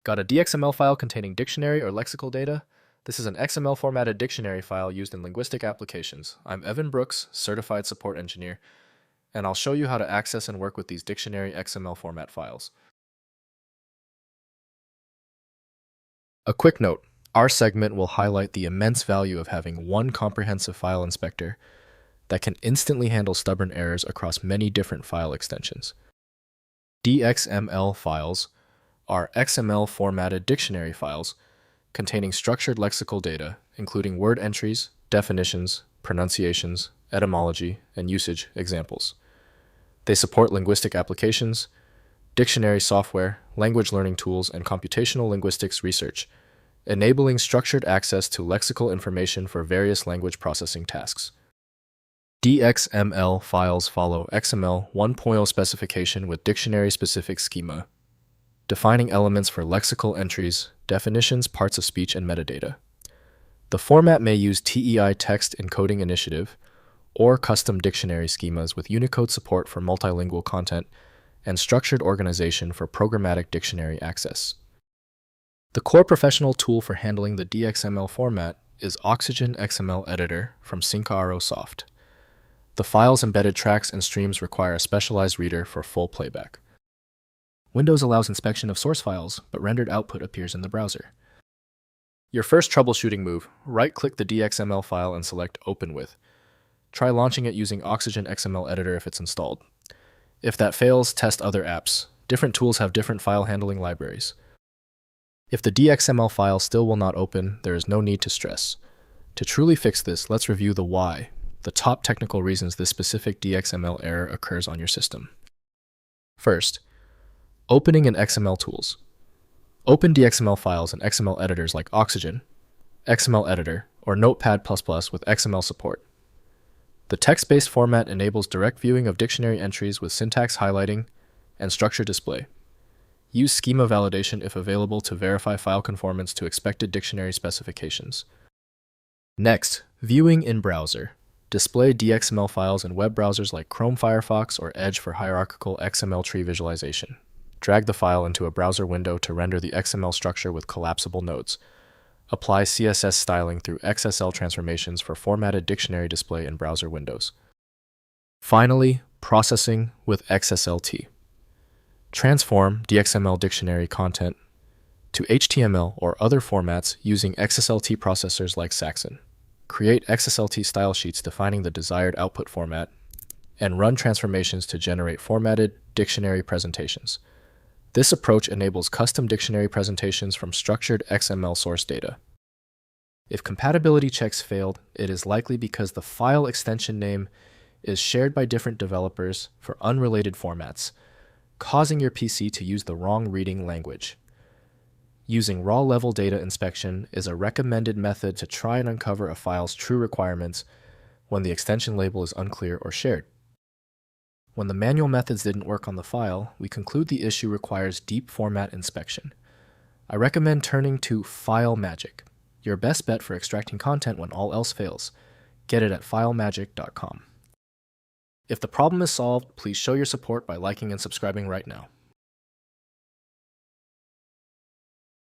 Got a DXML file containing dictionary or lexical data? This is an XML-formatted dictionary file used in linguistic applications. I'm Evan Brooks, Certified Support Engineer, and I'll show you how to access and work with these dictionary XML format files. A quick note, our segment will highlight the immense value of having one comprehensive file inspector that can instantly handle stubborn errors across many different file extensions. DXML files are XML-formatted dictionary files containing structured lexical data, including word entries, definitions, pronunciations, etymology, and usage examples. They support linguistic applications, dictionary software, language learning tools, and computational linguistics research, enabling structured access to lexical information for various language processing tasks. DXML files follow XML 1.0 specification with dictionary-specific schema, defining elements for lexical entries, definitions, parts of speech, and metadata. The format may use TEI Text Encoding Initiative or custom dictionary schemas with Unicode support for multilingual content and structured organization for programmatic dictionary access. The core professional tool for handling the DXML format is Oxygen XML Editor from SyncRO-Soft. The file's embedded tracks and streams require a specialized reader for full playback. Windows allows inspection of source files, but rendered output appears in the browser. Your first troubleshooting move, right-click the DXML file and select Open With. Try launching it using Oxygen XML Editor if it's installed. If that fails, test other apps. Different tools have different file handling libraries. If the DXML file still will not open, there is no need to stress. To truly fix this, let's review the why, the top technical reasons this specific DXML error occurs on your system. First, opening in XML tools. Open DXML files in XML editors like Oxygen, XML Editor, or Notepad++ with XML support. The text-based format enables direct viewing of dictionary entries with syntax highlighting and structure display. Use schema validation if available to verify file conformance to expected dictionary specifications. Next, viewing in browser. Display DXML files in web browsers like Chrome, Firefox, or Edge for hierarchical XML tree visualization. Drag the file into a browser window to render the XML structure with collapsible nodes. Apply CSS styling through XSL transformations for formatted dictionary display in browser windows. Finally, processing with XSLT. Transform DXML dictionary content to HTML or other formats using XSLT processors like Saxon. Create XSLT style sheets defining the desired output format, and run transformations to generate formatted dictionary presentations. This approach enables custom dictionary presentations from structured XML source data. If compatibility checks failed, it is likely because the file extension name is shared by different developers for unrelated formats, causing your PC to use the wrong reading language. Using raw-level data inspection is a recommended method to try and uncover a file's true requirements when the extension label is unclear or shared. When the manual methods didn't work on the file, we conclude the issue requires deep format inspection. I recommend turning to FileMagick, your best bet for extracting content when all else fails. Get it at filemagick.com. If the problem is solved, please show your support by liking and subscribing right now.